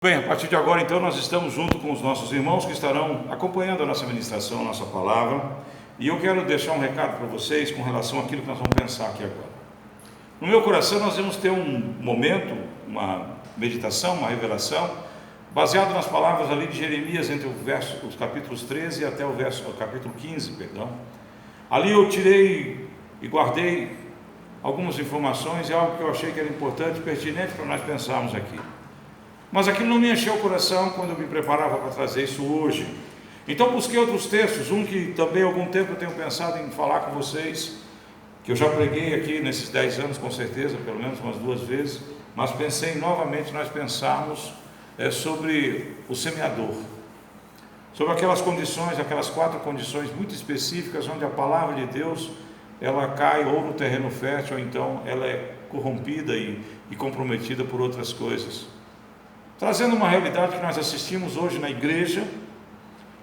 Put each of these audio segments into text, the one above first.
Bem, a partir de agora, então, nós estamos junto com os nossos irmãos que estarão acompanhando a nossa ministração, a nossa palavra. E eu quero deixar um recado para vocês com relação àquilo que nós vamos pensar aqui agora. No meu coração, nós vamos ter um momento, uma meditação, uma revelação, baseado nas palavras ali de Jeremias, entre os capítulos 13 até o capítulo 15, perdão. Ali eu tirei e guardei algumas informações e algo que eu achei que era importante, pertinente para nós pensarmos aqui. Mas aquilo não me encheu o coração quando eu me preparava para trazer isso hoje. Então busquei outros textos, um que também há algum tempo eu tenho pensado em falar com vocês, que eu já preguei aqui nesses 10 anos com certeza, pelo menos umas 2 vezes, mas pensei novamente nós pensarmos sobre o semeador, sobre aquelas condições, aquelas 4 condições muito específicas, onde a palavra de Deus, ela cai ou no terreno fértil, ou então ela é corrompida e comprometida por outras coisas. Trazendo uma realidade que nós assistimos hoje na igreja,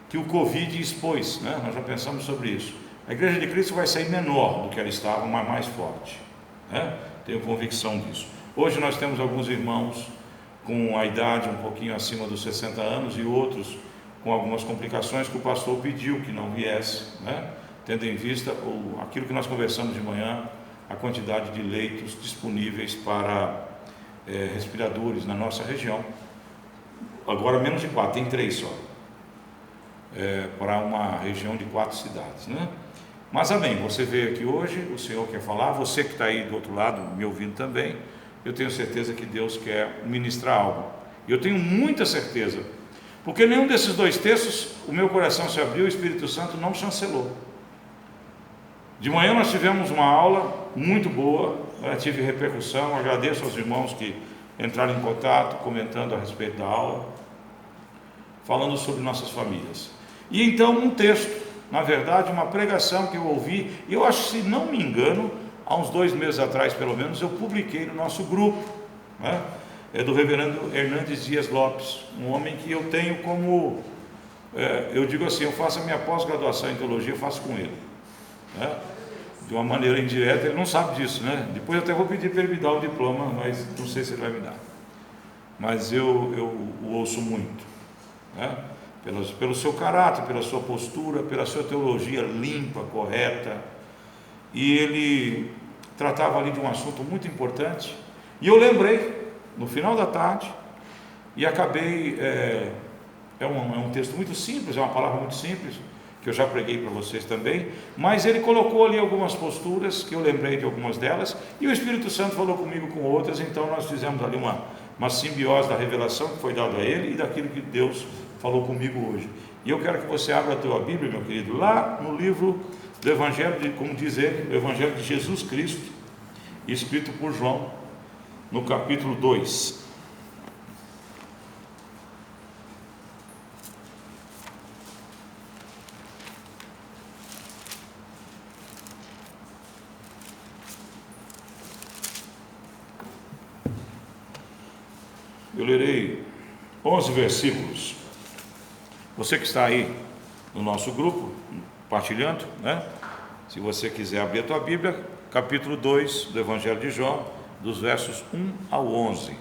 que o Covid expôs, né? Nós já pensamos sobre isso. A igreja de Cristo vai sair menor do que ela estava, mas mais forte, né? Tenho convicção disso. Hoje nós temos alguns irmãos com a idade um pouquinho acima dos 60 anos e outros com algumas complicações que o pastor pediu que não viesse, né? Tendo em vista aquilo que nós conversamos de manhã, a quantidade de leitos disponíveis para respiradores na nossa região. Agora menos de 4, tem 3 só, para uma região de 4 cidades, né? Mas amém, você veio aqui hoje, o Senhor quer falar, você que está aí do outro lado me ouvindo também, eu tenho certeza que Deus quer ministrar algo, eu tenho muita certeza, porque nenhum desses 2 textos, o meu coração se abriu, o Espírito Santo não chancelou. De manhã nós tivemos uma aula muito boa, tive repercussão, agradeço aos irmãos que entraram em contato, comentando a respeito da aula, falando sobre nossas famílias. E então um texto, na verdade uma pregação que eu ouvi, e eu acho, se não me engano, há uns 2 meses atrás pelo menos, eu publiquei no nosso grupo, né? É do reverendo Hernandes Dias Lopes, um homem que eu tenho como, eu digo assim, eu faço a minha pós-graduação em teologia, eu faço com ele, né? De uma maneira indireta, ele não sabe disso, né? Depois eu até vou pedir para ele me dar o diploma, mas não sei se ele vai me dar. Mas eu o ouço muito, né? Pelo seu caráter, pela sua postura, pela sua teologia limpa, correta. E ele tratava ali de um assunto muito importante. E eu lembrei, no final da tarde, e acabei, é um texto muito simples, é uma palavra muito simples, que eu já preguei para vocês também, mas ele colocou ali algumas posturas, que eu lembrei de algumas delas, e o Espírito Santo falou comigo com outras, então nós fizemos ali uma simbiose da revelação que foi dada a ele, e daquilo que Deus falou comigo hoje. E eu quero que você abra a tua Bíblia, meu querido, lá no livro do Evangelho, como diz ele, o Evangelho de Jesus Cristo, escrito por João, no capítulo 2. Eu lerei 11 versículos. Você que está aí no nosso grupo, partilhando, né? Se você quiser abrir a tua Bíblia, capítulo 2 do Evangelho de João, dos versos 1 ao 11.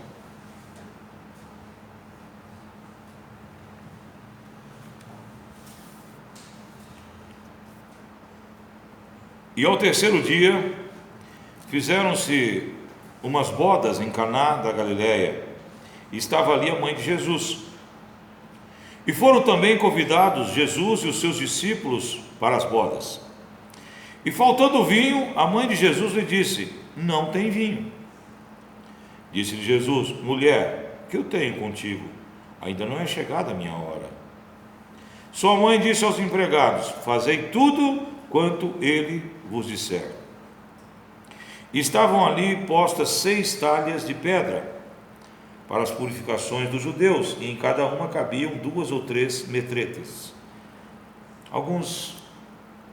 E ao terceiro dia, fizeram-se umas bodas em Caná da Galileia, e estava ali a mãe de Jesus. E foram também convidados Jesus e os seus discípulos para as bodas. E faltando vinho, a mãe de Jesus lhe disse: não tem vinho. Disse-lhe Jesus: mulher, que eu tenho contigo? Ainda não é chegada a minha hora. Sua mãe disse aos empregados: fazei tudo quanto ele vos disser. E estavam ali postas 6 talhas de pedra para as purificações dos judeus, e em cada uma cabiam 2 ou 3 metretas. Alguns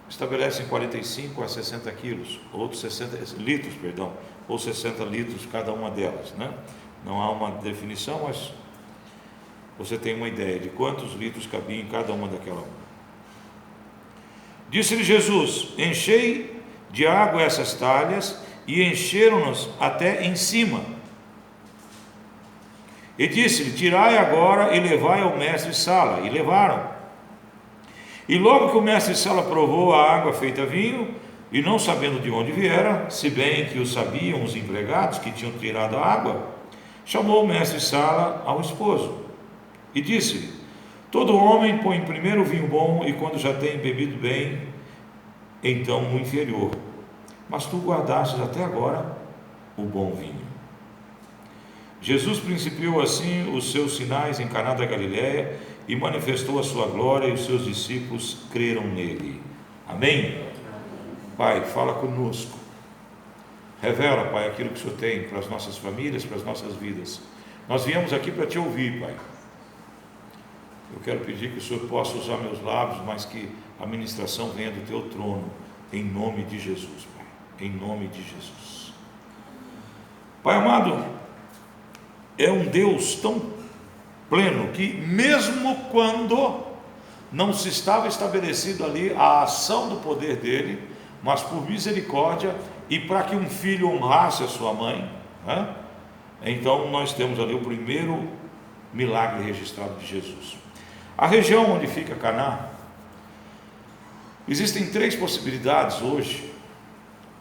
estabelecem 45 a 60 quilos, outros 60 litros, perdão, ou 60 litros cada uma delas, né? Não há uma definição, mas você tem uma ideia de quantos litros cabiam em cada uma daquela uma. Disse-lhe Jesus: enchei de água essas talhas, e encheram-nos até em cima. E disse-lhe: tirai agora e levai ao mestre-sala. E levaram. E logo que o mestre-sala provou a água feita vinho, e não sabendo de onde viera, se bem que o sabiam os empregados que tinham tirado a água, chamou o mestre-sala ao esposo e disse-lhe: todo homem põe primeiro o vinho bom, e quando já tem bebido bem, então o inferior. Mas tu guardastes até agora o bom vinho. Jesus principiou assim os seus sinais em Caná da Galileia e manifestou a sua glória, e os seus discípulos creram nele. Amém? Pai, fala conosco. Revela, Pai, aquilo que o Senhor tem para as nossas famílias, para as nossas vidas. Nós viemos aqui para te ouvir, Pai. Eu quero pedir que o Senhor possa usar meus lábios, mas que a ministração venha do teu trono, em nome de Jesus, Pai. Em nome de Jesus. Pai amado, é um Deus tão pleno que, mesmo quando não se estava estabelecido ali a ação do poder dele, mas por misericórdia e para que um filho honrasse a sua mãe, né? Então nós temos ali o primeiro milagre registrado de Jesus. A região onde fica Caná, existem 3 possibilidades hoje,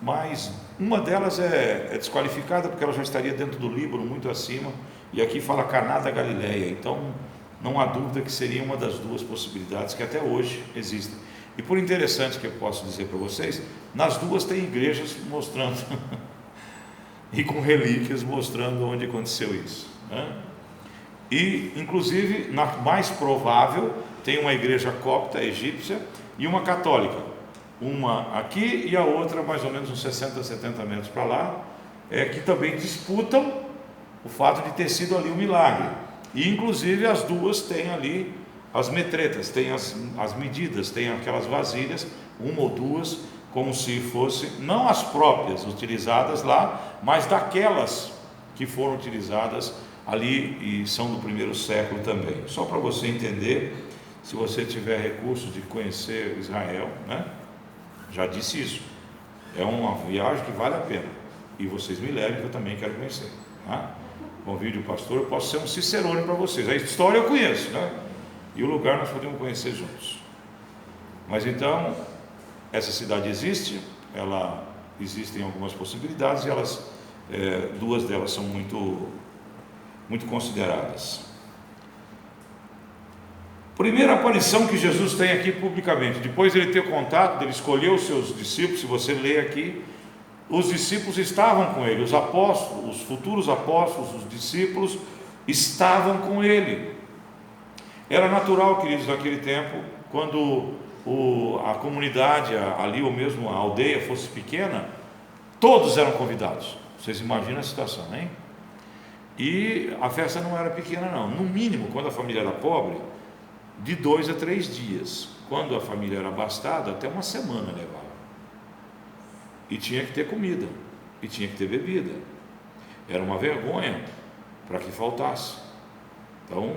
mas uma delas é desqualificada porque ela já estaria dentro do Líbano, muito acima, e aqui fala Caná da Galileia. Então não há dúvida que seria uma das 2 possibilidades que até hoje existem. E por interessante que eu posso dizer para vocês, nas 2 tem igrejas mostrando e com relíquias mostrando onde aconteceu isso, né? E inclusive na mais provável tem uma igreja copta egípcia e uma católica, uma aqui e a outra mais ou menos uns 60, 70 metros para lá, que também disputam o fato de ter sido ali um milagre. E inclusive as 2 têm ali as metretas, têm as medidas, têm aquelas vasilhas, uma ou 2, como se fossem não as próprias utilizadas lá, mas daquelas que foram utilizadas ali e são do primeiro século também. Só para você entender, se você tiver recursos de conhecer Israel, né? Já disse isso, é uma viagem que vale a pena, e vocês me levem, que eu também quero conhecer, né? Convide o pastor, eu posso ser um cicerone para vocês. A história eu conheço, né? E o lugar nós podemos conhecer juntos. Mas então, essa cidade existe, existem algumas possibilidades, e elas, 2 delas são muito consideradas. Primeira aparição que Jesus tem aqui publicamente, depois de ele ter contato, ele escolheu os seus discípulos. Se você ler aqui, os discípulos estavam com ele, os apóstolos, os futuros apóstolos, os discípulos estavam com ele. Era natural, queridos, naquele tempo, quando a comunidade ali, ou mesmo a aldeia fosse pequena, todos eram convidados. Vocês imaginam a situação, hein? E a festa não era pequena não, no mínimo, quando a família era pobre, de 2 a 3 dias. Quando a família era abastada, até uma semana levava. E tinha que ter comida, e tinha que ter bebida. Era uma vergonha para que faltasse. Então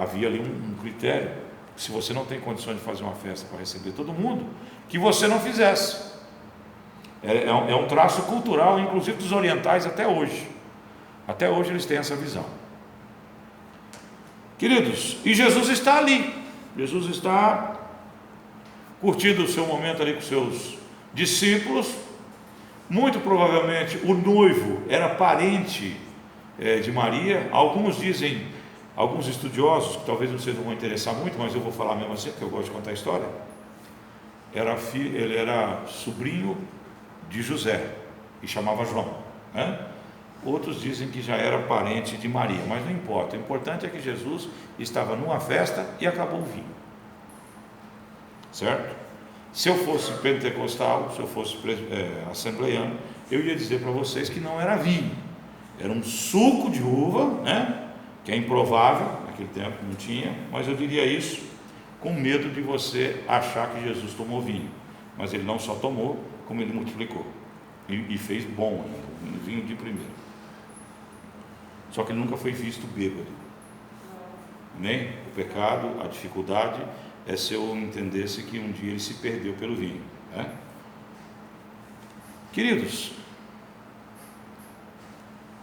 havia ali um critério: se você não tem condições de fazer uma festa para receber todo mundo, que você não fizesse. É um traço cultural, inclusive dos orientais até hoje. Até hoje eles têm essa visão. Queridos, e Jesus está ali. Jesus está curtindo o seu momento ali com seus discípulos. Muito provavelmente o noivo era parente de Maria. Alguns dizem, alguns estudiosos, que talvez vocês não vão interessar muito, mas eu vou falar mesmo assim, porque eu gosto de contar a história. Ele era sobrinho de José, e chamava João, né? Outros dizem que já era parente de Maria, mas não importa. O importante é que Jesus estava numa festa e acabou o vinho, certo? Se eu fosse pentecostal, se eu fosse assembleiano, eu ia dizer para vocês que não era vinho, era um suco de uva, né? Que é improvável, naquele tempo não tinha, mas eu diria isso com medo de você achar que Jesus tomou vinho. Mas ele não só tomou, como ele multiplicou e fez bom, um vinho de primeiro. Só que ele nunca foi visto bêbado. Nem o pecado, a dificuldade é se eu entendesse que um dia ele se perdeu pelo vinho, né? Queridos,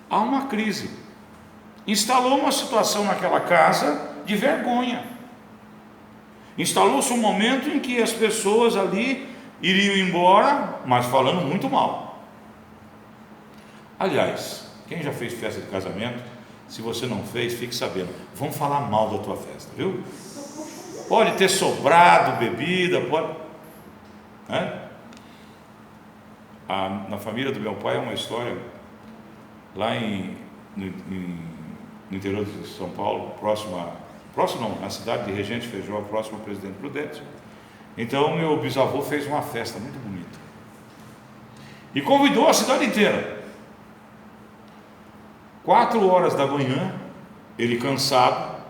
há uma crise instalou uma situação naquela casa de vergonha. Instalou-se um momento em que as pessoas ali iriam embora, mas falando muito mal. Aliás, quem já fez festa de casamento, se você não fez, fique sabendo, vão falar mal da tua festa, viu? Pode ter sobrado bebida, pode, né? Na família do meu pai é uma história lá no interior de São Paulo, na cidade de Regente Feijó, próximo ao Presidente Prudente. Então meu bisavô fez uma festa muito bonita e convidou a cidade inteira. 4 horas da manhã, ele cansado,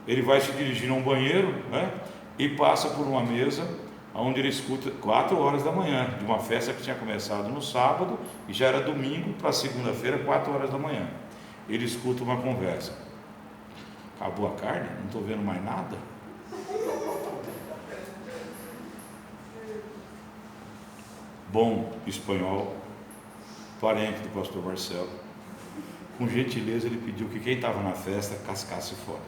ele vai se dirigir a um banheiro, né, e passa por uma mesa onde ele escuta 4 horas da manhã, de uma festa que tinha começado no sábado e já era domingo para segunda-feira, 4 horas da manhã. Ele escuta uma conversa: acabou a carne? Não estou vendo mais nada. Bom espanhol, parente do pastor Marcelo, com gentileza ele pediu que quem estava na festa cascasse fora.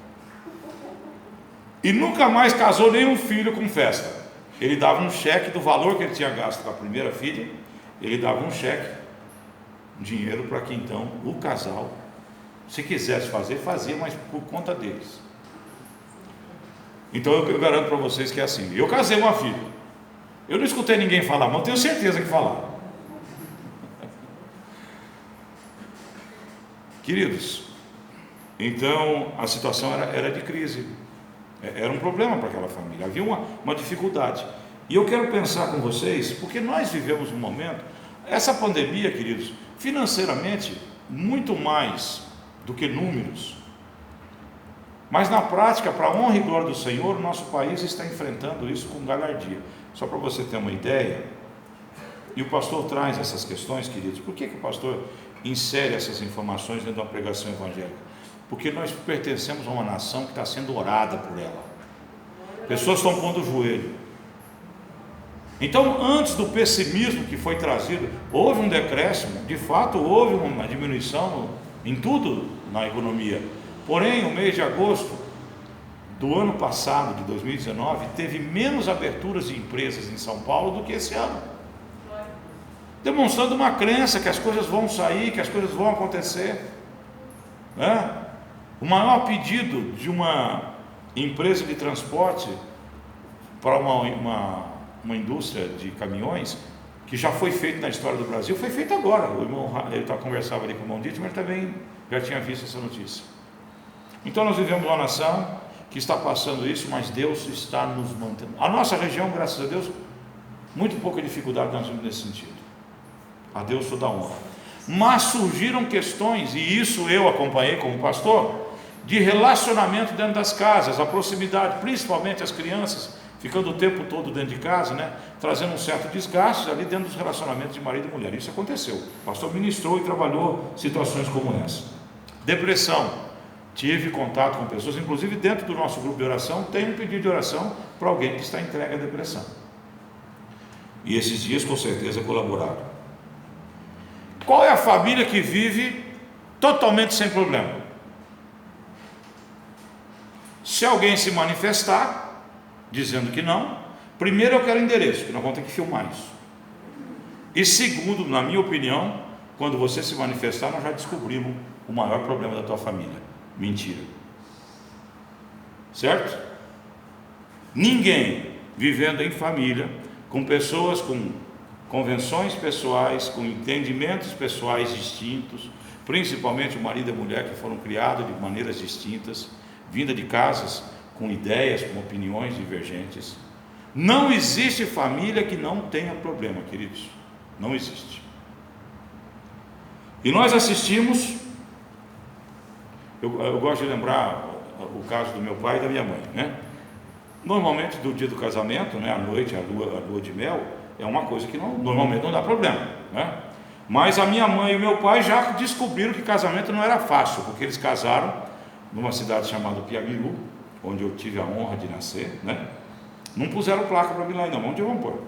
E nunca mais casou nenhum filho com festa. Ele dava um cheque do valor que ele tinha gasto com a primeira filha, ele dava um cheque, um dinheiro, para que então o casal, se quisesse fazer, fazia, mas por conta deles. Então eu garanto para vocês que é assim. Eu casei uma filha, eu não escutei ninguém falar, mas eu tenho certeza que falaram. Queridos, então a situação era de crise, era um problema para aquela família, havia uma dificuldade. E eu quero pensar com vocês, porque nós vivemos um momento, essa pandemia, queridos, financeiramente, muito mais do que números, mas na prática, para a honra e glória do Senhor, o nosso país está enfrentando isso com galhardia. Só para você ter uma ideia, e o pastor traz essas questões, queridos. Por que o pastor insere essas informações dentro de uma pregação evangélica? Porque nós pertencemos a uma nação que está sendo orada por ela. Pessoas estão pondo o joelho. Então, antes do pessimismo que foi trazido, houve um decréscimo, de fato houve uma diminuição em tudo na economia. Porém, o mês de agosto do ano passado, de 2019, teve menos aberturas de empresas em São Paulo do que esse ano, demonstrando uma crença que as coisas vão sair, que as coisas vão acontecer, né? O maior pedido de uma empresa de transporte para uma indústria de caminhões, que já foi feito na história do Brasil, foi feito agora. O irmão, ele conversava ali com o irmão Dito, mas também já tinha visto essa notícia. Então nós vivemos uma nação que está passando isso, mas Deus está nos mantendo. A nossa região, graças a Deus, muito pouca dificuldade nós temos nesse sentido. A Deus toda a honra. Mas surgiram questões, e isso eu acompanhei como pastor, de relacionamento dentro das casas, a proximidade, principalmente as crianças, ficando o tempo todo dentro de casa, né, trazendo um certo desgaste ali dentro dos relacionamentos de marido e mulher. Isso aconteceu. O pastor ministrou e trabalhou situações como essa. Depressão. Tive contato com pessoas, inclusive dentro do nosso grupo de oração, tem um pedido de oração para alguém que está entregue à depressão. E esses dias com certeza colaboraram. Qual é a família que vive totalmente sem problema? Se alguém se manifestar dizendo que não, primeiro eu quero endereço, que nós vamos ter que filmar isso. E segundo, na minha opinião, quando você se manifestar, nós já descobrimos o maior problema da tua família: mentira. Certo? Ninguém vivendo em família, com pessoas com convenções pessoais, com entendimentos pessoais distintos, principalmente o marido e a mulher que foram criados de maneiras distintas, vinda de casas com ideias, com opiniões divergentes. Não existe família que não tenha problema, queridos. Não existe. E nós assistimos, eu gosto de lembrar o caso do meu pai e da minha mãe, né? Normalmente do dia do casamento, né, à noite, a lua de mel, é uma coisa que normalmente não dá problema, né? Mas a minha mãe e o meu pai já descobriram que casamento não era fácil, porque eles casaram numa cidade chamada Piabiru, onde eu tive a honra de nascer, né? Não puseram placa para mim lá não, onde eu vou pôr?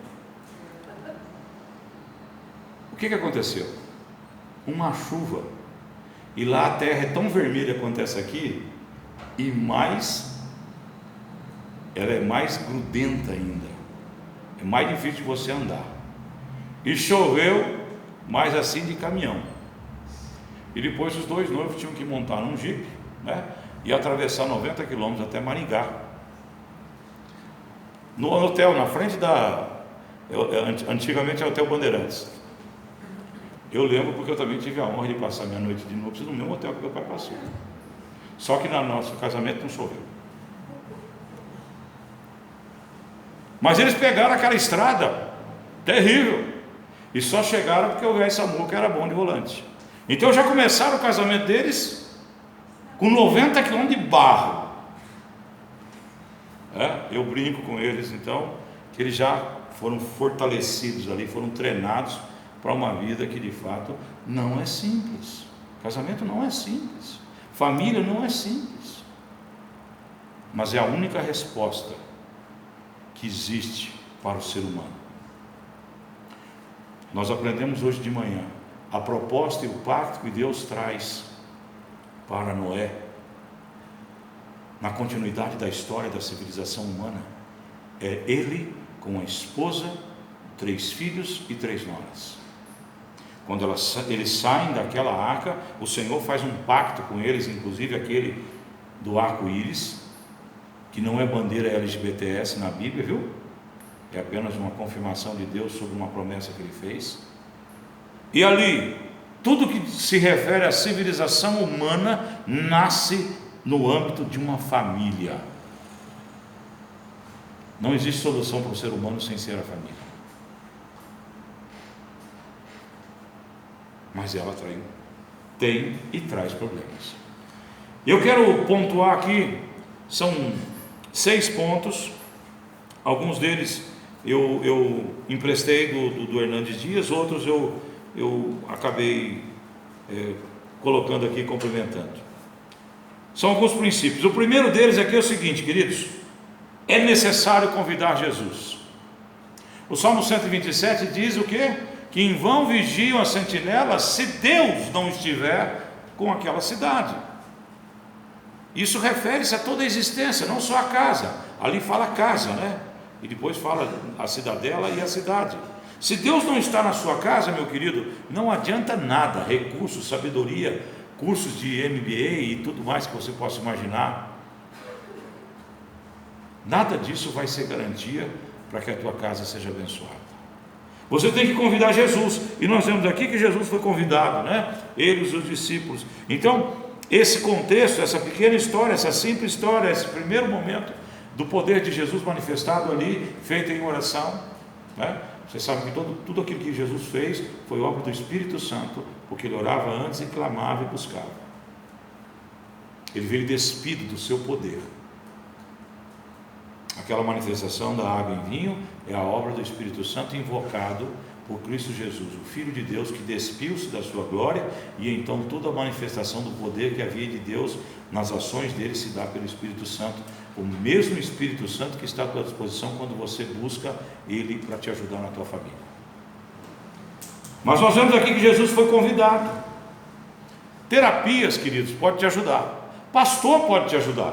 O que aconteceu? Uma chuva E lá a terra é tão vermelha quanto essa aqui, e ela é mais grudenta ainda, é mais difícil de você andar. E choveu, mas assim de caminhão. E depois os dois noivos tinham que montar num jipe, né, e atravessar 90 quilômetros até Maringá. No hotel, na frente antigamente era o Hotel Bandeirantes. Eu lembro porque eu também tive a honra de passar minha noite de núpcias no mesmo hotel que meu pai passou. Só que no nosso casamento não choveu. Mas eles pegaram aquela estrada terrível e só chegaram porque o velho Samuca era bom de volante. Então já começaram o casamento deles com 90 quilômetros de barro. Eu brinco com eles então, que eles já foram fortalecidos ali, foram treinados para uma vida que de fato não é simples. Casamento não é simples, família não é simples, mas é a única resposta que existe para o ser humano. Nós aprendemos hoje de manhã a proposta e o pacto que Deus traz para Noé, na continuidade da história da civilização humana, é ele com a esposa, 3 filhos e 3 noras. Quando eles saem daquela arca, o Senhor faz um pacto com eles, inclusive aquele do arco-íris, que não é bandeira LGBTS na Bíblia, viu? É apenas uma confirmação de Deus sobre uma promessa que Ele fez. E ali, tudo que se refere à civilização humana nasce no âmbito de uma família. Não existe solução para o ser humano sem ser a família. Mas ela tem e traz problemas. Eu quero pontuar aqui, são 6 pontos. Alguns deles eu emprestei do Hernandes Dias, outros eu acabei colocando aqui, complementando. São alguns princípios. O primeiro deles aqui é o seguinte, queridos: é necessário convidar Jesus. O Salmo 127 diz o quê? Que em vão vigiam as sentinelas se Deus não estiver com aquela cidade. Isso refere-se a toda a existência, não só a casa. Ali fala casa, né? E depois fala a cidadela e a cidade. Se Deus não está na sua casa, meu querido, não adianta nada, recursos, sabedoria, cursos de MBA e tudo mais que você possa imaginar. Nada disso vai ser garantia para que a tua casa seja abençoada. Você tem que convidar Jesus, e nós vemos aqui que Jesus foi convidado, né? Ele e os seus discípulos. Então, esse contexto, essa pequena história, essa simples história, esse primeiro momento do poder de Jesus manifestado ali, feito em oração, né? Você sabe que tudo aquilo que Jesus fez foi obra do Espírito Santo, porque ele orava antes e clamava e buscava. Ele veio despido do seu poder. Aquela manifestação da água em vinho é a obra do Espírito Santo invocado por Cristo Jesus, o Filho de Deus, que despiu-se da sua glória, e então toda a manifestação do poder que havia de Deus nas ações dele se dá pelo Espírito Santo, o mesmo Espírito Santo que está à tua disposição quando você busca ele para te ajudar na tua família. Mas nós vemos aqui que Jesus foi convidado. Terapias, queridos, pode te ajudar, pastor pode te ajudar.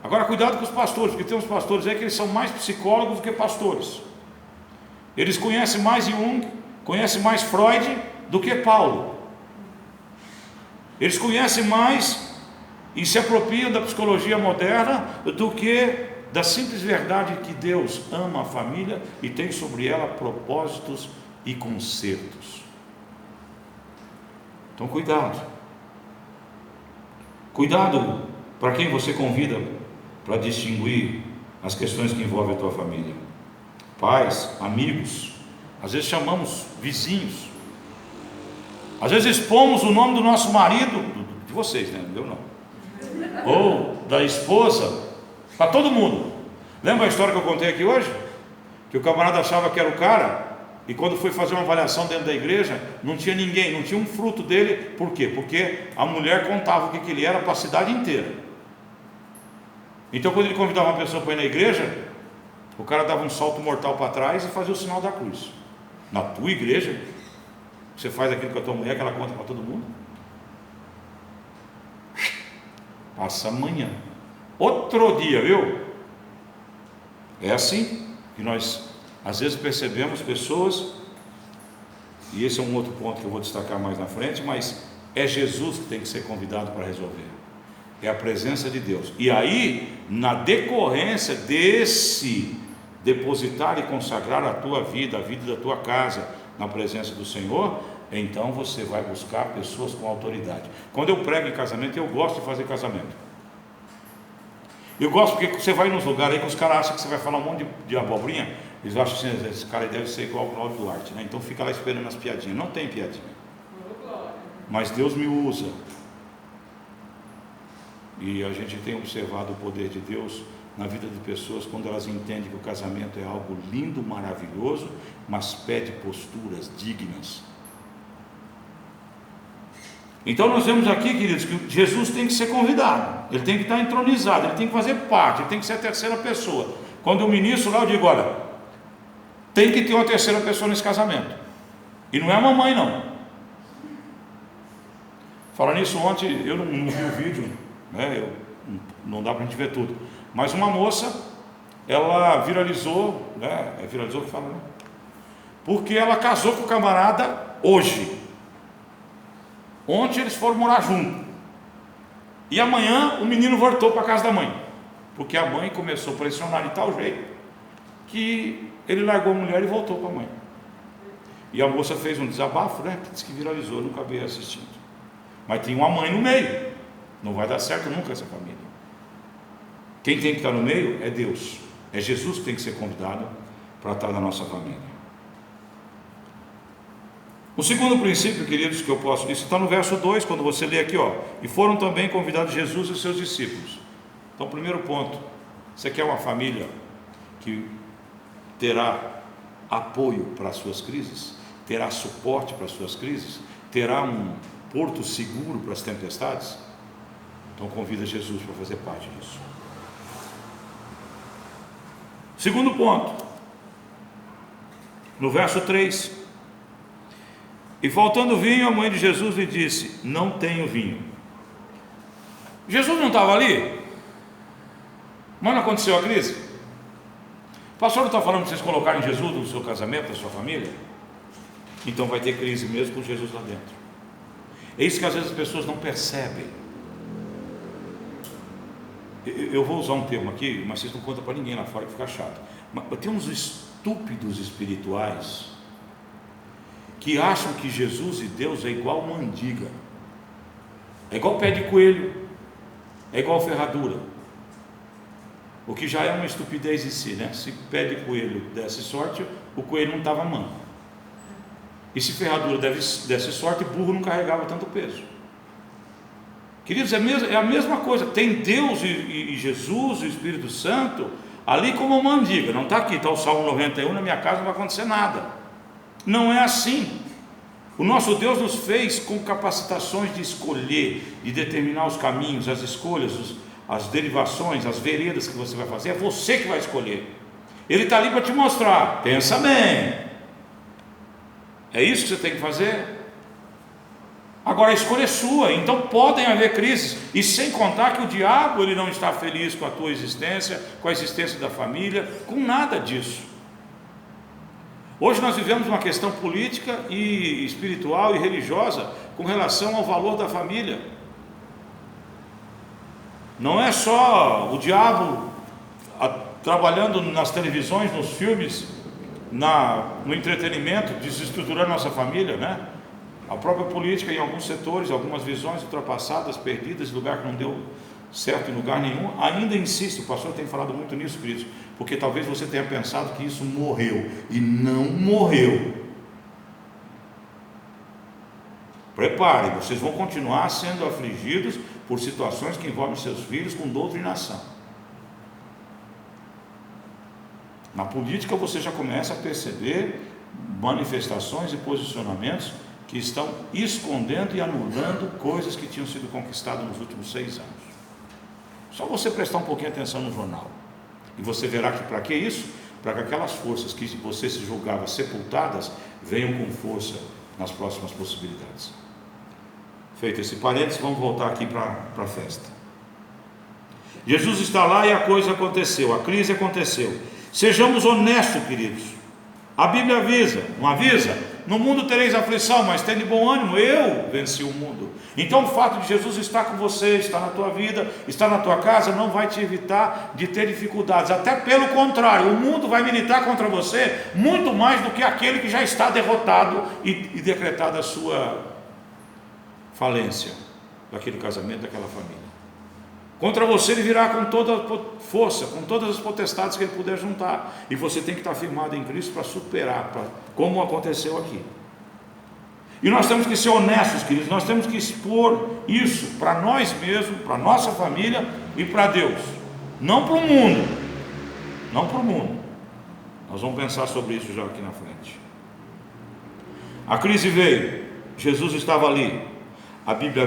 Agora cuidado com os pastores, porque tem uns pastores aí que eles são mais psicólogos do que pastores. Eles conhecem mais Jung, conhecem mais Freud do que Paulo. Eles conhecem mais e se apropriam da psicologia moderna do que da simples verdade que Deus ama a família e tem sobre ela propósitos e consertos. Então cuidado para quem você convida para distinguir as questões que envolvem a tua família. Pais, amigos, às vezes chamamos vizinhos, às vezes expomos o nome do nosso marido, de vocês, né? Não deu não, ou da esposa, para todo mundo. Lembra a história que eu contei aqui hoje? Que o camarada achava que era o cara, e quando foi fazer uma avaliação dentro da igreja, não tinha ninguém, não tinha um fruto dele. Por quê? Porque a mulher contava o que ele era para a cidade inteira. Então quando ele convidava uma pessoa para ir na igreja, o cara dava um salto mortal para trás e fazia o sinal da cruz. Na tua igreja? Você faz aquilo com a tua mulher que ela conta para todo mundo? Passa amanhã. Outro dia, viu? É assim que nós às vezes percebemos pessoas, e esse é um outro ponto que eu vou destacar mais na frente, mas é Jesus que tem que ser convidado para resolver. É a presença de Deus. E aí, na decorrência desse depositar e consagrar a tua vida, a vida da tua casa na presença do Senhor, então você vai buscar pessoas com autoridade. Quando eu prego em casamento, eu gosto de fazer casamento. Eu gosto porque você vai nos lugares aí que os caras acham que você vai falar um monte de abobrinha. Eles acham assim, esse cara deve ser igual ao Cláudio Duarte, né? Então fica lá esperando as piadinhas. Não tem piadinha. Mas Deus me usa. E a gente tem observado o poder de Deus na vida de pessoas quando elas entendem que o casamento é algo lindo, maravilhoso, mas pede posturas dignas. Então nós vemos aqui, queridos, que Jesus tem que ser convidado, ele tem que estar entronizado, ele tem que fazer parte, ele tem que ser a terceira pessoa. Quando eu ministro lá, eu digo, olha, tem que ter uma terceira pessoa nesse casamento. E não é a mamãe, não. Falando nisso, ontem eu não vi o vídeo, né? Não dá para a gente ver tudo. Mas uma moça, ela viralizou, né? É viralizou que fala, né? Porque ela casou com o camarada hoje. Ontem eles foram morar junto. E amanhã o menino voltou para a casa da mãe. Porque a mãe começou a pressionar de tal jeito que ele largou a mulher e voltou para a mãe. E a moça fez um desabafo, né? Que disse que viralizou, eu nunca vi assistindo. Mas tem uma mãe no meio. Não vai dar certo nunca essa família. Quem tem que estar no meio é Deus. É Jesus que tem que ser convidado para estar na nossa família. O segundo princípio, queridos, que eu posso... Isso está no verso 2, quando você lê aqui, ó. E foram também convidados Jesus e seus discípulos. Então, primeiro ponto. Você quer uma família que terá apoio para as suas crises? Terá suporte para as suas crises? Terá um porto seguro para as tempestades? Então convida Jesus para fazer parte disso. Segundo ponto, no verso 3: e faltando vinho, a mãe de Jesus lhe disse: não tenho vinho. Jesus não estava ali? Mas não aconteceu a crise? O pastor não está falando para vocês colocarem Jesus no seu casamento, na sua família? Então vai ter crise mesmo com Jesus lá dentro. É isso que às vezes as pessoas não percebem. Eu vou usar um termo aqui, mas vocês não contam para ninguém lá fora que fica chato. Mas tem uns estúpidos espirituais que acham que Jesus e Deus é igual mandiga, é igual pé de coelho, é igual ferradura. O que já é uma estupidez em si, né? Se pé de coelho desse sorte, o coelho não estava manco. E se ferradura desse sorte, burro não carregava tanto peso. Queridos, é a mesma coisa. Tem Deus e Jesus e o Espírito Santo ali como uma mandiga. Não está aqui, está o Salmo 91, na minha casa não vai acontecer nada. Não é assim. O nosso Deus nos fez com capacitações de escolher, de determinar os caminhos, as escolhas, as derivações, as veredas que você vai fazer. É você que vai escolher. Ele está ali para te mostrar. Pensa bem. É isso que você tem que fazer. Agora a escolha é sua. Então podem haver crises, e sem contar que o diabo, ele não está feliz com a tua existência, com a existência da família, com nada disso. Hoje nós vivemos uma questão política e espiritual e religiosa com relação ao valor da família. Não é só o diabo trabalhando nas televisões, nos filmes, no entretenimento, desestruturando a nossa família, né? A própria política, em alguns setores, algumas visões ultrapassadas, perdidas, lugar que não deu certo em lugar nenhum, ainda insiste. O pastor tem falado muito nisso, queridos, porque talvez você tenha pensado que isso morreu, e não morreu. Prepare, vocês vão continuar sendo afligidos por situações que envolvem seus filhos com doutrinação. Na política você já começa a perceber manifestações e posicionamentos que estão escondendo e anulando coisas que tinham sido conquistadas nos últimos 6 anos. Só você prestar um pouquinho de atenção no jornal, e você verá que para que isso? Para que aquelas forças que você se julgava sepultadas venham com força nas próximas possibilidades. Feito esse parênteses, vamos voltar aqui para a festa. Jesus está lá e a coisa aconteceu, a crise aconteceu. Sejamos honestos, queridos. A Bíblia avisa, não avisa? No mundo tereis aflição, mas tende bom ânimo, eu venci o mundo. Então o fato de Jesus estar com você, estar na tua vida, estar na tua casa, não vai te evitar de ter dificuldades. Até pelo contrário, o mundo vai militar contra você muito mais do que aquele que já está derrotado e decretado a sua falência daquele casamento, daquela família. Contra você ele virá com toda a força, com todas as potestades que ele puder juntar, e você tem que estar firmado em Cristo para superar, como aconteceu aqui. E nós temos que ser honestos, queridos, nós temos que expor isso para nós mesmos, para a nossa família e para Deus, não para o mundo, não para o mundo. Nós vamos pensar sobre isso já aqui na frente. A crise veio, Jesus estava ali, a Bíblia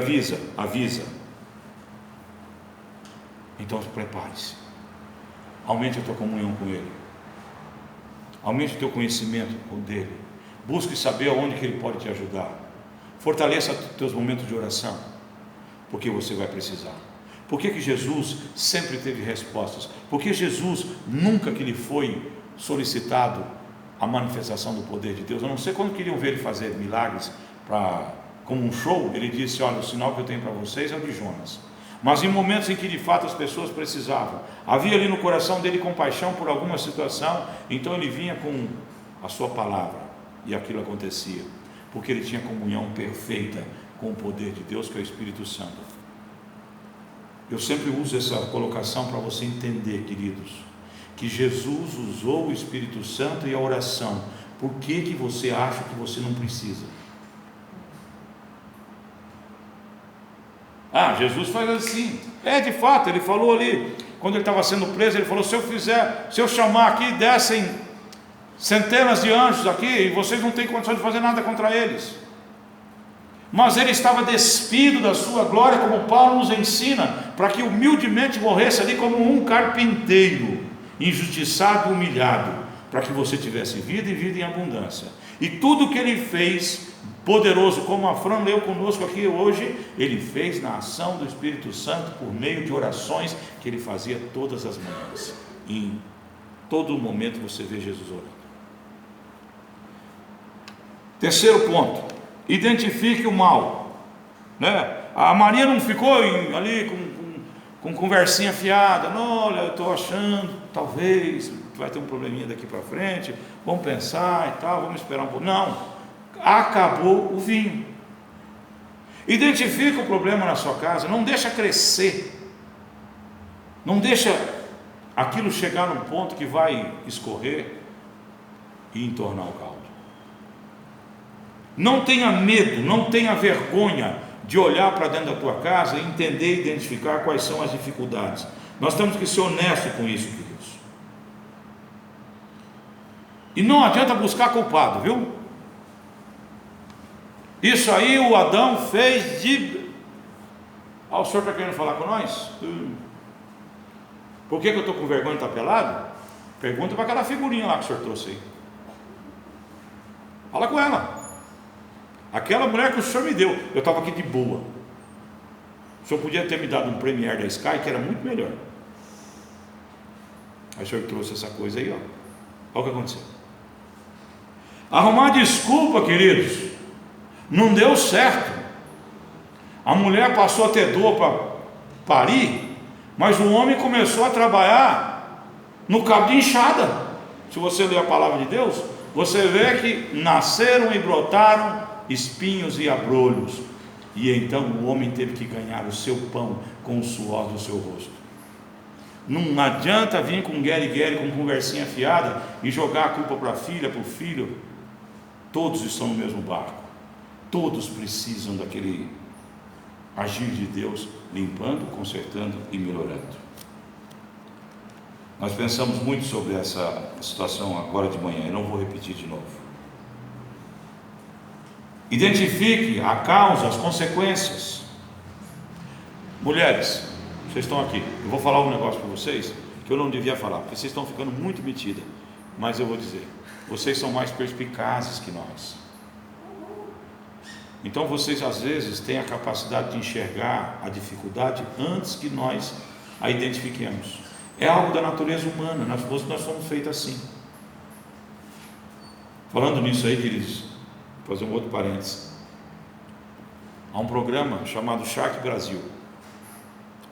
avisa. Então prepare-se, aumente a tua comunhão com Ele, aumente o teu conhecimento dEle, busque saber aonde que Ele pode te ajudar, fortaleça os teus momentos de oração, porque você vai precisar. Por que Jesus sempre teve respostas? Porque Jesus nunca que lhe foi solicitado a manifestação do poder de Deus, a não ser quando queriam ver Ele fazer milagres como um show. Ele disse: olha, o sinal que eu tenho para vocês é o de Jonas. Mas em momentos em que de fato as pessoas precisavam, havia ali no coração dele compaixão por alguma situação, então ele vinha com a sua palavra, e aquilo acontecia, porque ele tinha comunhão perfeita com o poder de Deus, que é o Espírito Santo. Eu sempre uso essa colocação para você entender, queridos, que Jesus usou o Espírito Santo e a oração. Por que você acha que você não precisa? Jesus faz assim. De fato, ele falou ali, quando ele estava sendo preso, ele falou: se eu chamar aqui, descem centenas de anjos aqui, e vocês não têm condição de fazer nada contra eles. Mas ele estava despido da sua glória, como Paulo nos ensina, para que humildemente morresse ali como um carpinteiro, injustiçado e humilhado, para que você tivesse vida e vida em abundância. E tudo que ele fez poderoso, como a Fran leu conosco aqui hoje, ele fez na ação do Espírito Santo, por meio de orações que ele fazia todas as manhãs. Em todo momento você vê Jesus orando. Terceiro ponto: identifique o mal, A Maria não ficou ali com conversinha fiada: olha, eu estou achando, talvez vai ter um probleminha daqui para frente, vamos pensar e tal, vamos esperar um pouco. Não, acabou o vinho. Identifica o problema na sua casa, não deixa crescer, não deixa aquilo chegar num ponto que vai escorrer e entornar o caldo. Não tenha medo, não tenha vergonha de olhar para dentro da tua casa e entender e identificar quais são as dificuldades. Nós temos que ser honestos com isso, queridos. E não adianta buscar culpado, viu? Isso aí o Adão fez de... o senhor está querendo falar com nós? Por que eu estou com vergonha de estar pelado? Pergunta para aquela figurinha lá que o senhor trouxe aí. Fala com ela. Aquela mulher que o senhor me deu, eu estava aqui de boa. O senhor podia ter me dado um Premiere da Sky, que era muito melhor. Aí o senhor trouxe essa coisa aí, ó. Olha o que aconteceu. Arrumar desculpa, queridos, não deu certo. A mulher passou a ter dor para parir, mas o homem começou a trabalhar no cabo de enxada. Se você ler a palavra de Deus, você vê que nasceram e brotaram espinhos e abrolhos, e então o homem teve que ganhar o seu pão com o suor do seu rosto. Não adianta vir com guerre, com conversinha fiada e jogar a culpa para a filha, para o filho. Todos estão no mesmo barco, todos precisam daquele agir de Deus, limpando, consertando e melhorando. Nós pensamos muito sobre essa situação agora de manhã, eu não vou repetir de novo. Identifique a causa, as consequências. Mulheres, vocês estão aqui, eu vou falar um negócio para vocês que eu não devia falar, porque vocês estão ficando muito metidas, mas eu vou dizer: vocês são mais perspicazes que nós. Então vocês às vezes têm a capacidade de enxergar a dificuldade antes que nós a identifiquemos. É algo da natureza humana, nós somos feitos assim. Falando nisso aí, queridos, vou fazer um outro parênteses. Há um programa chamado Shark Brasil,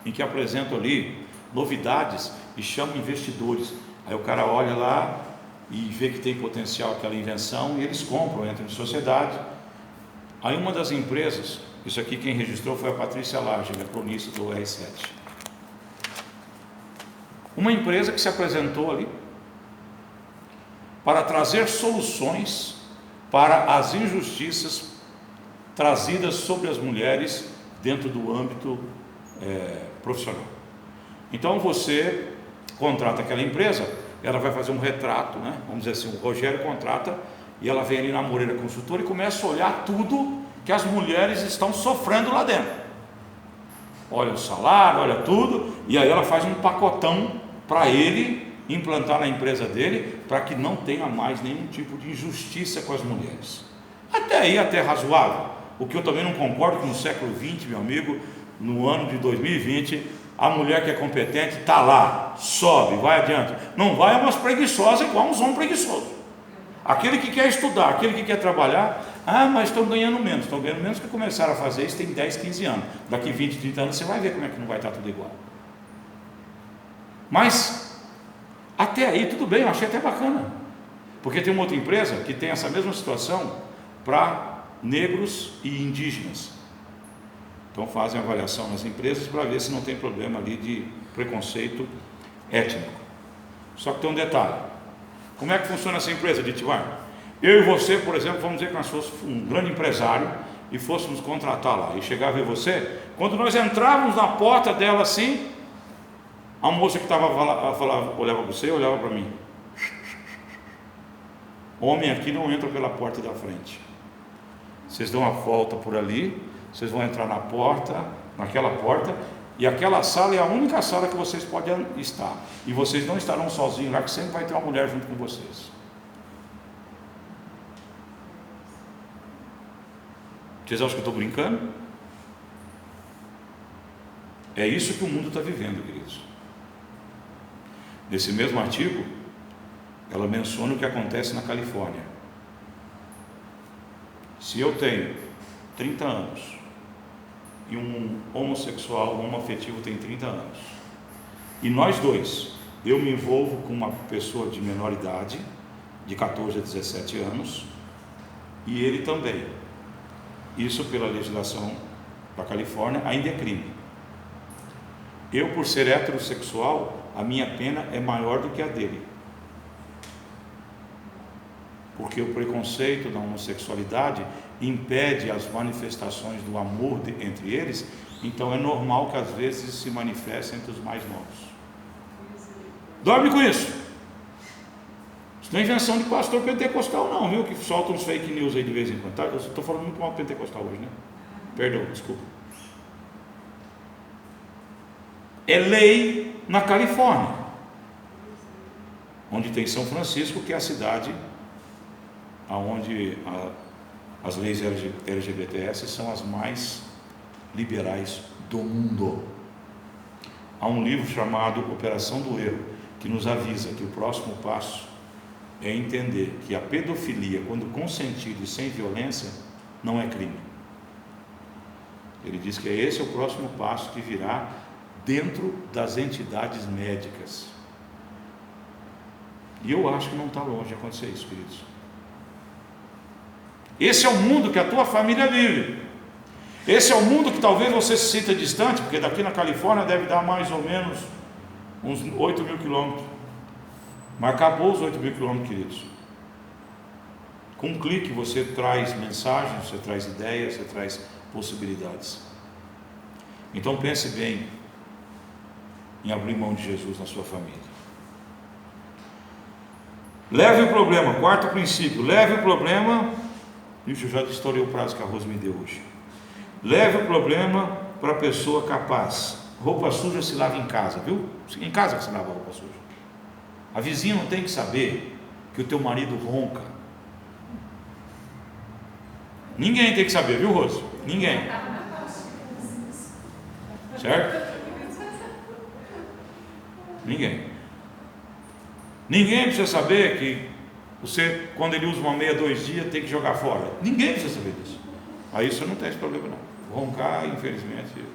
em que apresentam ali novidades e chamam investidores. Aí o cara olha lá e vê que tem potencial aquela invenção e eles compram, entram em sociedade. Aí uma das empresas, isso aqui quem registrou foi a Patrícia Lage, ela é cronista do R7. Uma empresa que se apresentou ali para trazer soluções para as injustiças trazidas sobre as mulheres dentro do âmbito profissional. Então você contrata aquela empresa, ela vai fazer um retrato, né? Vamos dizer assim, o Rogério contrata e ela vem ali na Moreira Consultora e começa a olhar tudo que as mulheres estão sofrendo lá dentro. Olha o salário, olha tudo, e aí ela faz um pacotão para ele implantar na empresa dele, para que não tenha mais nenhum tipo de injustiça com as mulheres. Até aí, até razoável. O que eu também não concordo que no século XX, meu amigo, no ano de 2020, a mulher que é competente está lá, sobe, vai adiante. Não vai umas preguiçosas igual uns homens preguiçosos. Aquele que quer estudar, aquele que quer trabalhar, mas estão ganhando menos. Estão ganhando menos porque começaram a fazer isso tem 10, 15 anos. Daqui 20, 30 anos você vai ver como é que não vai estar tudo igual. Mas até aí tudo bem, eu achei até bacana. Porque tem uma outra empresa que tem essa mesma situação para negros e indígenas. Então fazem avaliação nas empresas para ver se não tem problema ali de preconceito étnico. Só que tem um detalhe. Como é que funciona essa empresa de Itibar? Eu e você, por exemplo, vamos dizer que nós fôssemos um grande empresário e fôssemos contratar lá. E chegava eu e você, quando nós entrávamos na porta dela assim, a moça que estava falava, olhava para você e olhava para mim. Homem aqui não entra pela porta da frente. Vocês dão uma volta por ali, vocês vão entrar na porta, naquela porta, e aquela sala é a única sala que vocês podem estar. E vocês não estarão sozinhos lá, que sempre vai ter uma mulher junto com vocês. Vocês acham que eu estou brincando? É isso que o mundo está vivendo, queridos. Nesse mesmo artigo, ela menciona o que acontece na Califórnia. Se eu tenho 30 anos e um homossexual, um homoafetivo tem 30 anos, e nós dois, eu me envolvo com uma pessoa de menor idade, de 14 a 17 anos, e ele também. Isso pela legislação da Califórnia ainda é crime. Eu, por ser heterossexual, a minha pena é maior do que a dele. Porque o preconceito da homossexualidade impede as manifestações do amor entre eles, então é normal que às vezes isso se manifeste entre os mais novos. Dorme com isso. Isso não é invenção de pastor pentecostal não, viu? Que solta uns fake news aí de vez em quando, tá? Eu estou falando muito mal pentecostal hoje, né? Perdão, desculpa. É lei na Califórnia, onde tem São Francisco, que é a cidade onde as leis LGBTS são as mais liberais do mundo. Há um livro chamado Operação do Erro, que nos avisa que o próximo passo é entender que a pedofilia, quando consentida e sem violência, não é crime. Ele diz que esse é o próximo passo que virá dentro das entidades médicas. E eu acho que não está longe de acontecer isso, queridos. Esse é o mundo que a tua família vive. Esse é o mundo que talvez você se sinta distante, porque daqui na Califórnia deve dar mais ou menos uns 8 mil quilômetros. Mas acabou os 8 mil quilômetros, queridos. Com um clique você traz mensagens, você traz ideias, você traz possibilidades. Então pense bem em abrir mão de Jesus na sua família. Leve o problema, quarto princípio, leve o problema. Ixi, eu já estourei o prazo que a Rose me deu hoje. Leve o problema para a pessoa capaz. Roupa suja se lava em casa, viu? Em casa que se lava a roupa suja. A vizinha não tem que saber que o teu marido ronca. Ninguém tem que saber, viu, Rose? Ninguém. Certo? Ninguém. Ninguém precisa saber que você, quando ele usa uma meia 2 dias, tem que jogar fora. Ninguém precisa saber disso. Aí você não tem esse problema não. Roncar, infelizmente.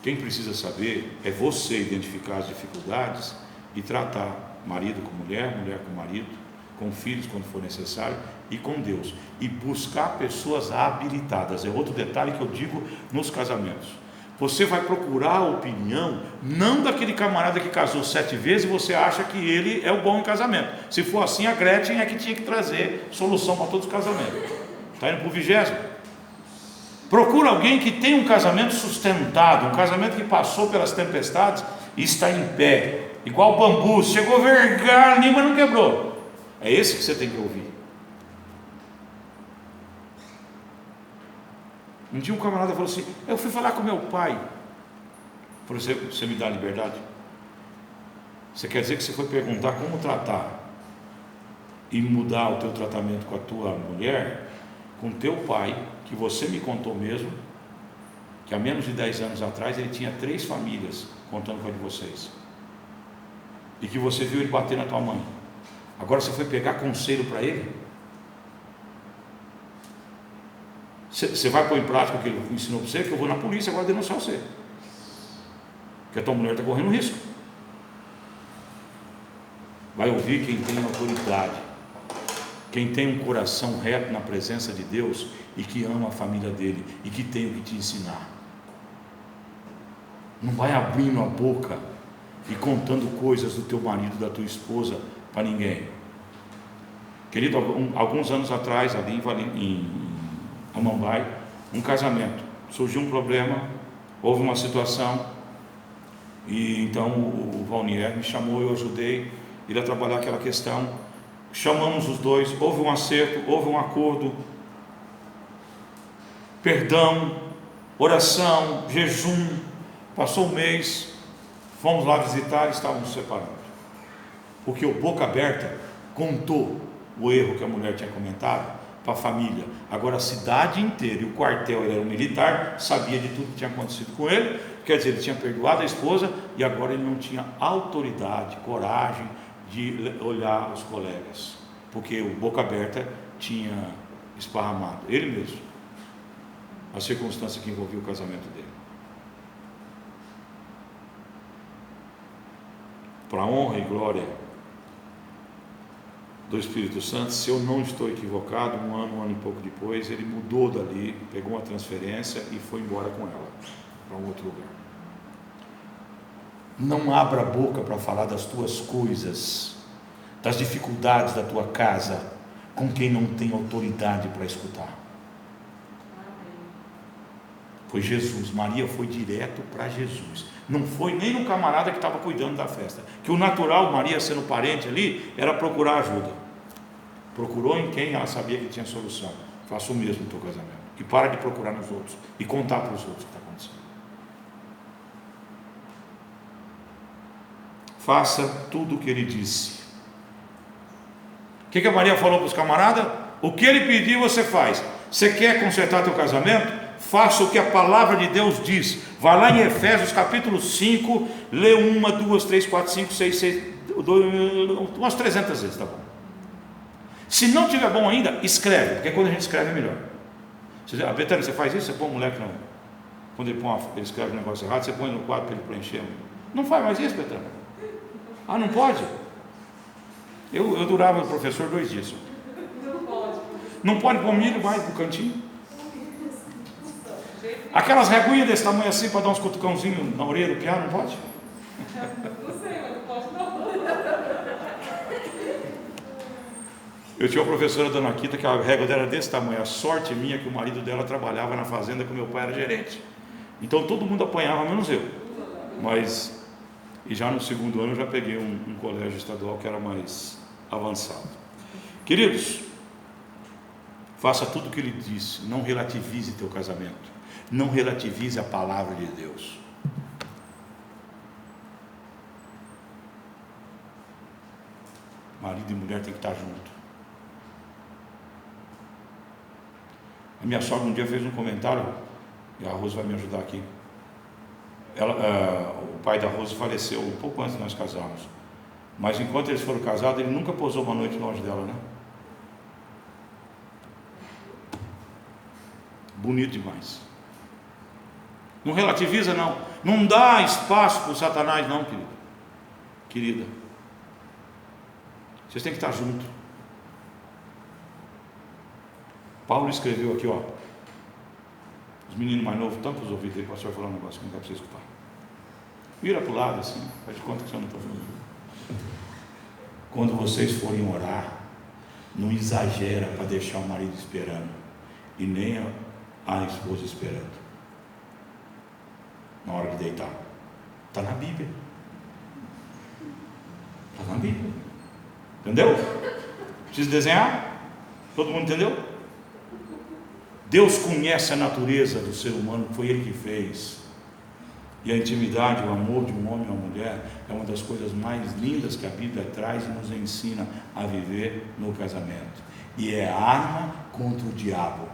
Quem precisa saber é você identificar as dificuldades e tratar marido com mulher, mulher com marido, com filhos quando for necessário e com Deus. E buscar pessoas habilitadas. É outro detalhe que eu digo nos casamentos. Você vai procurar a opinião, não daquele camarada que casou 7 vezes e você acha que ele é o bom em casamento. Se for assim, a Gretchen é que tinha que trazer solução para todos os casamentos. Está indo para o 20º? Procura alguém que tem um casamento sustentado, um casamento que passou pelas tempestades e está em pé, igual bambu, chegou a vergar ali, mas não quebrou. É esse que você tem que ouvir. Um dia um camarada falou assim: eu fui falar com meu pai. Por exemplo, você me dá liberdade? Você quer dizer que você foi perguntar como tratar e mudar o teu tratamento com a tua mulher, com teu pai, que você me contou mesmo, que há menos de 10 anos atrás ele tinha 3 famílias, contando com a de vocês, e que você viu ele bater na tua mãe. Agora você foi pegar conselho para ele? Você vai pôr em prática o que ele ensinou para você? Que eu vou na polícia agora denunciar você, que a tua mulher está correndo risco. Vai ouvir quem tem autoridade, quem tem um coração reto na presença de Deus e que ama a família dele e que tem o que te ensinar. Não vai abrindo a boca e contando coisas do teu marido, da tua esposa para ninguém. Querido, alguns anos atrás, ali em Amambai, um casamento, surgiu um problema, houve uma situação, e então o Valnier me chamou, eu ajudei ele a trabalhar aquela questão, chamamos os dois, houve um acerto, houve um acordo, perdão, oração, jejum. Passou um mês, fomos lá visitar e estávamos separados, porque o boca aberta contou o erro que a mulher tinha comentado para a família. Agora a cidade inteira, e o quartel, ele era um militar, sabia de tudo que tinha acontecido com ele. Quer dizer, ele tinha perdoado a esposa e agora ele não tinha autoridade, coragem de olhar os colegas, porque o boca aberta tinha esparramado ele mesmo a circunstância que envolvia o casamento dele. Para a honra e glória do Espírito Santo, se eu não estou equivocado, um ano e pouco depois, ele mudou dali, pegou uma transferência e foi embora com ela para um outro lugar. Não abra a boca para falar das tuas coisas, das dificuldades da tua casa, com quem não tem autoridade para escutar. Foi Jesus. Maria foi direto para Jesus, não foi nem no camarada que estava cuidando da festa, que o natural, Maria sendo parente ali, era procurar ajuda. Procurou em quem ela sabia que tinha solução. Faça o mesmo no teu casamento, e para de procurar nos outros e contar para os outros o que está acontecendo. Faça tudo o que ele disse. O que a Maria falou para os camaradas? O que ele pediu você faz. Você quer consertar teu casamento? Faça o que a palavra de Deus diz. Vai lá em Efésios capítulo 5, lê 1, 2, 3, 4, 5, 6, umas 300 vezes, tá bom. Se não tiver bom ainda, escreve, porque quando a gente escreve é melhor. Você diz: Betânia, você faz isso? Você põe o moleque não. Quando ele escreve um negócio errado, você põe no quadro para ele preencher. Não faz mais isso, Betânia? Ah, não pode? Eu durava o professor 2 dias. Não pode pôr milho mais pro cantinho? Aquelas reguinhas desse tamanho assim para dar uns cutucãozinhos na orelha do piano, não pode? Não sei, mas não pode não. Eu tinha uma professora, dona Akita, que a régua dela era desse tamanho. A sorte minha é que o marido dela trabalhava na fazenda, que o meu pai era gerente. Então todo mundo apanhava, menos eu. Mas, e já no 2º ano eu já peguei um colégio estadual que era mais avançado. Queridos, faça tudo o que ele disse. Não relativize teu casamento. Não relativize a palavra de Deus. Marido e mulher tem que estar junto. E minha sogra um dia fez um comentário, e a Rose vai me ajudar aqui. O pai da Rose faleceu um pouco antes de nós casarmos. Mas enquanto eles foram casados, ele nunca pousou uma noite longe dela, né? Bonito demais. Não relativiza, não. Não dá espaço para o Satanás, não, querido. Querida. Vocês têm que estar juntos. Paulo escreveu aqui, ó. Os meninos mais novos, tampam os ouvidos aí, o pastor falar um negócio que não dá para você escutar. Vira para o lado assim, faz de conta que você não está vendo. Quando vocês forem orar, não exagera para deixar o marido esperando e nem a esposa esperando na hora de deitar. Está na Bíblia. Está na Bíblia. Entendeu? Precisa desenhar? Todo mundo entendeu? Deus conhece a natureza do ser humano, foi Ele que fez. E a intimidade, o amor de um homem e uma mulher é uma das coisas mais lindas que a Bíblia traz e nos ensina a viver no casamento. E é arma contra o diabo.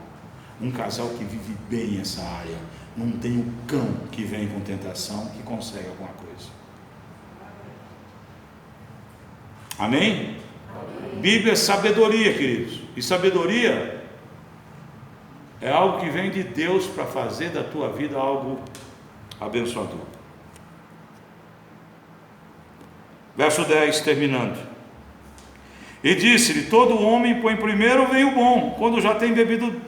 Um casal que vive bem essa área, não tem o cão que vem com tentação que consegue alguma coisa. Amém? Bíblia é sabedoria, queridos. E sabedoria é algo que vem de Deus para fazer da tua vida algo abençoador. Verso 10, terminando. E disse-lhe: todo homem põe primeiro o vinho bom, quando já tem bebido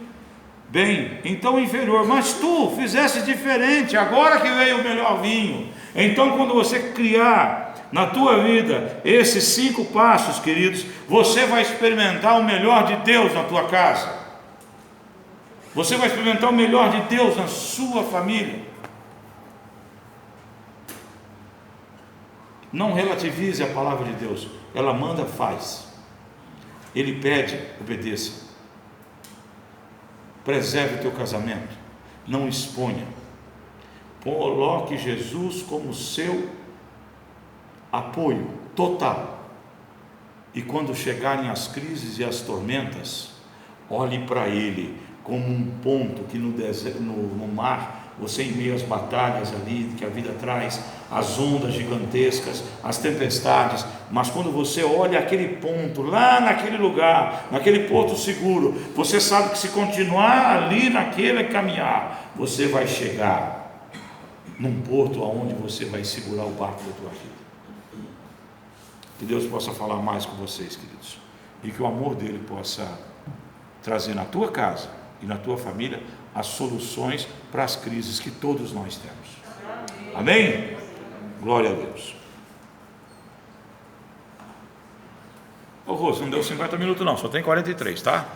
bem, então o inferior. Mas tu fizeste diferente, agora que veio o melhor vinho. Então, quando você criar na tua vida esses 5 passos, queridos, você vai experimentar o melhor de Deus na tua casa. Você vai experimentar o melhor de Deus na sua família. Não relativize a palavra de Deus. Ela manda, faz. Ele pede, obedeça. Preserve o teu casamento. Não exponha. Coloque Jesus como seu apoio total. E quando chegarem as crises e as tormentas, olhe para Ele como um ponto que no mar, você em meio às batalhas ali que a vida traz, as ondas gigantescas, as tempestades, mas quando você olha aquele ponto, lá naquele lugar, naquele porto seguro, você sabe que se continuar ali naquele caminhar, você vai chegar num porto onde você vai segurar o barco da tua vida. Que Deus possa falar mais com vocês, queridos, e que o amor dele possa trazer na tua casa e na tua família as soluções para as crises que todos nós temos. Amém? Glória a Deus. Ô Rose, não deu 50 minutos não, só tem 43, tá?